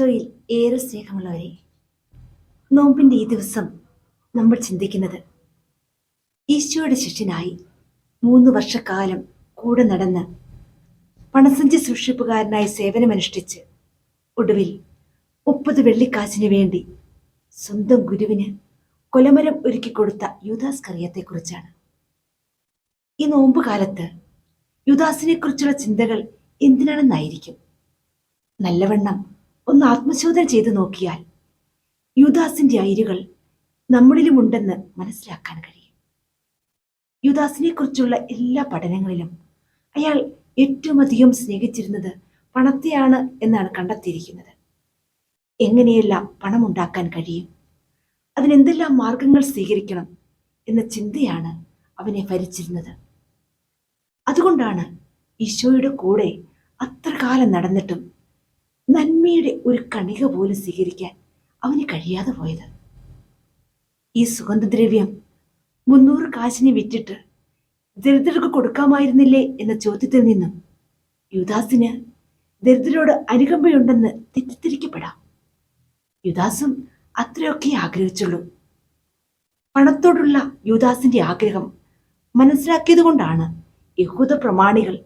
ഈശോയിൽ ഏറെ സ്നേഹമുള്ളവരെ, നോമ്പിന്റെ ഈ ദിവസം നമ്മൾ ചിന്തിക്കുന്നത് ഈശോയുടെ ശിഷ്യനായി 3 വർഷക്കാലം കൂടെ നടന്ന് പണസഞ്ചി സൂക്ഷിപ്പുകാരനായി സേവനമനുഷ്ഠിച്ച് ഒടുവിൽ 30 വെള്ളിക്കാശിന് വേണ്ടി സ്വന്തം ഗുരുവിന് കൊലമരം ഒരുക്കിക്കൊടുത്ത യൂദാസ് കറിയത്തെക്കുറിച്ചാണ്. ഈ നോമ്പുകാലത്ത് യൂദാസിനെ കുറിച്ചുള്ള ചിന്തകൾ എന്തിനാണെന്നായിരിക്കും. നല്ലവണ്ണം ഒന്ന് ആത്മശോധന ചെയ്തു നോക്കിയാൽ യൂദാസിന്റെ അയിരുകൾ നമ്മളിലുമുണ്ടെന്ന് മനസ്സിലാക്കാൻ കഴിയും. യൂദാസിനെ കുറിച്ചുള്ള എല്ലാ പഠനങ്ങളിലും അയാൾ ഏറ്റവും അധികം സ്നേഹിച്ചിരുന്നത് പണത്തെയാണ് എന്നാണ് കണ്ടെത്തിയിരിക്കുന്നത്. എങ്ങനെയെല്ലാം പണമുണ്ടാക്കാൻ കഴിയും, അതിനെന്തെല്ലാം മാർഗങ്ങൾ സ്വീകരിക്കണം എന്ന ചിന്തയാണ് അവനെ ഭരിച്ചിരുന്നത്. അതുകൊണ്ടാണ് ഈശോയുടെ കൂടെ അത്ര കാലം നടന്നിട്ടും നന്മയുടെ ഒരു കണിക പോലും സ്വീകരിക്കാൻ അവന് കഴിയാതെ പോയത്. ഈ സുഗന്ധദ്രവ്യം 300 കാശിന് വിറ്റിട്ട് ദരിദ്രർക്ക് കൊടുക്കാമായിരുന്നില്ലേ എന്ന ചോദ്യത്തിൽ നിന്നും യൂദാസിന് ദരിദ്രരോട് അനുകമ്പയുണ്ടെന്ന് തെറ്റിദ്ധരിക്കപ്പെടാം. യൂദാസും അത്രയൊക്കെ ആഗ്രഹിച്ചുള്ളൂ. പണത്തോടുള്ള യൂദാസിന്റെ ആഗ്രഹം മനസ്സിലാക്കിയതുകൊണ്ടാണ് യഹൂദ പ്രമാണികൾ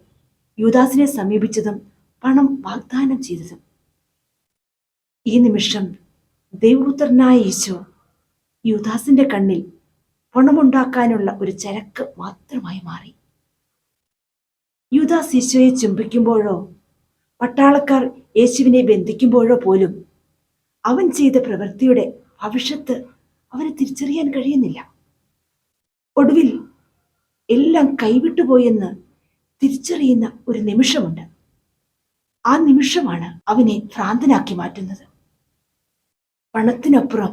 യൂദാസിനെ സമീപിച്ചതും പണം വാഗ്ദാനം ചെയ്തതും. ഈ നിമിഷം ദൈവപുത്രനായ ഈശോ യൂദാസിന്റെ കണ്ണിൽ പണമുണ്ടാക്കാനുള്ള ഒരു ചരക്ക് മാത്രമായി മാറി. യൂദാസ് ഈശോയെ ചുംബിക്കുമ്പോഴോ പട്ടാളക്കാർ യേശുവിനെ ബന്ധിക്കുമ്പോഴോ പോലും അവൻ ചെയ്ത പ്രവൃത്തിയുടെ ഭവിഷ്യത്ത് അവന് തിരിച്ചറിയാൻ കഴിയുന്നില്ല. ഒടുവിൽ എല്ലാം കൈവിട്ടുപോയെന്ന് തിരിച്ചറിയുന്ന ഒരു നിമിഷമുണ്ട്. ആ നിമിഷമാണ് അവനെ ഭ്രാന്തനാക്കി മാറ്റുന്നത്. പണത്തിനപ്പുറം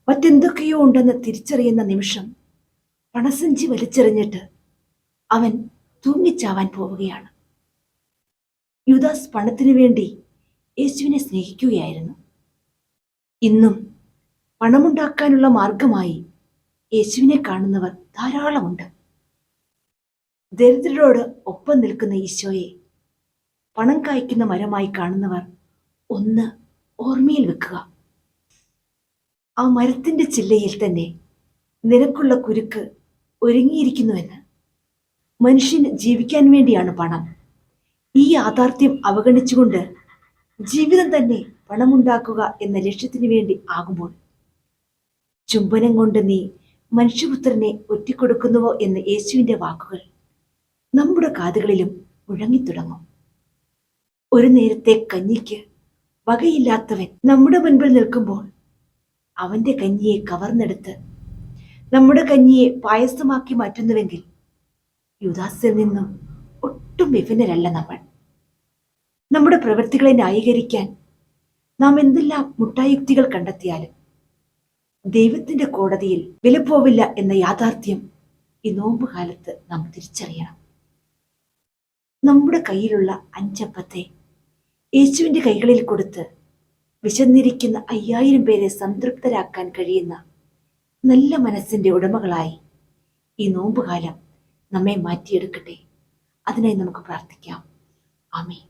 മറ്റെന്തൊക്കെയോ ഉണ്ടെന്ന് തിരിച്ചറിയുന്ന നിമിഷം പണസഞ്ചി വലിച്ചെറിഞ്ഞിട്ട് അവൻ തൂങ്ങിച്ചാവാൻ പോവുകയാണ്. യൂദാസ് പണത്തിനു വേണ്ടി യേശുവിനെ സ്നേഹിക്കുകയായിരുന്നു. ഇന്നും പണമുണ്ടാക്കാനുള്ള മാർഗമായി യേശുവിനെ കാണുന്നവർ ധാരാളമുണ്ട്. ദരിദ്രരോട് ഒപ്പം നിൽക്കുന്ന ഈശോയെ പണം കായ്ക്കുന്ന മരമായി കാണുന്നവർ ഒന്ന് ഓർമ്മയിൽ വെക്കുക. ആ മരത്തിന്റെ ചില്ലയിൽ തന്നെ നിനക്കുള്ള കുരുക്ക് ഒരുങ്ങിയിരിക്കുന്നുവെന്ന്. മനുഷ്യന് ജീവിക്കാൻ വേണ്ടിയാണ് പണം. ഈ യാഥാർത്ഥ്യം അവഗണിച്ചുകൊണ്ട് ജീവിതം തന്നെ പണമുണ്ടാക്കുക എന്ന ലക്ഷ്യത്തിന് വേണ്ടി ആകുമ്പോൾ ചുംബനം കൊണ്ട് നീ മനുഷ്യപുത്രനെ ഒറ്റിക്കൊടുക്കുന്നുവോ എന്ന യേശുവിന്റെ വാക്കുകൾ നമ്മുടെ കാതുകളിലും മുഴങ്ങിത്തുടങ്ങും. ഒരു നേരത്തെ കഞ്ഞിക്ക് വകയില്ലാത്തവൻ നമ്മുടെ മുൻപിൽ നിൽക്കുമ്പോൾ അവന്റെ കഞ്ഞിയെ കവർന്നെടുത്ത് നമ്മുടെ കഞ്ഞിയെ പായസമാക്കി മാറ്റുന്നുവെങ്കിൽ യൂദാസിൽ നിന്നും ഒട്ടും വിഭിന്നരല്ല നമ്മൾ. നമ്മുടെ പ്രവൃത്തികളെ ന്യായീകരിക്കാൻ നാം എന്തെല്ലാം മുട്ടായുക്തികൾ കണ്ടെത്തിയാലും ദൈവത്തിന്റെ കോടതിയിൽ വിലപ്പോവില്ല എന്ന യാഥാർത്ഥ്യം ഈ നോമ്പുകാലത്ത് നാം തിരിച്ചറിയണം. നമ്മുടെ കയ്യിലുള്ള 5 അപ്പത്തെ യേശുവിന്റെ കൈകളിൽ കൊടുത്ത് വിശന്നിരിക്കുന്ന 5000 പേരെ സംതൃപ്തരാക്കാൻ കഴിയുന്ന നല്ല മനസ്സിന്റെ ഉടമകളായി ഈ നോമ്പുകാലം നമ്മെ മാറ്റിയെടുക്കട്ടെ. അതിനായി നമുക്ക് പ്രാർത്ഥിക്കാം. ആമേൻ.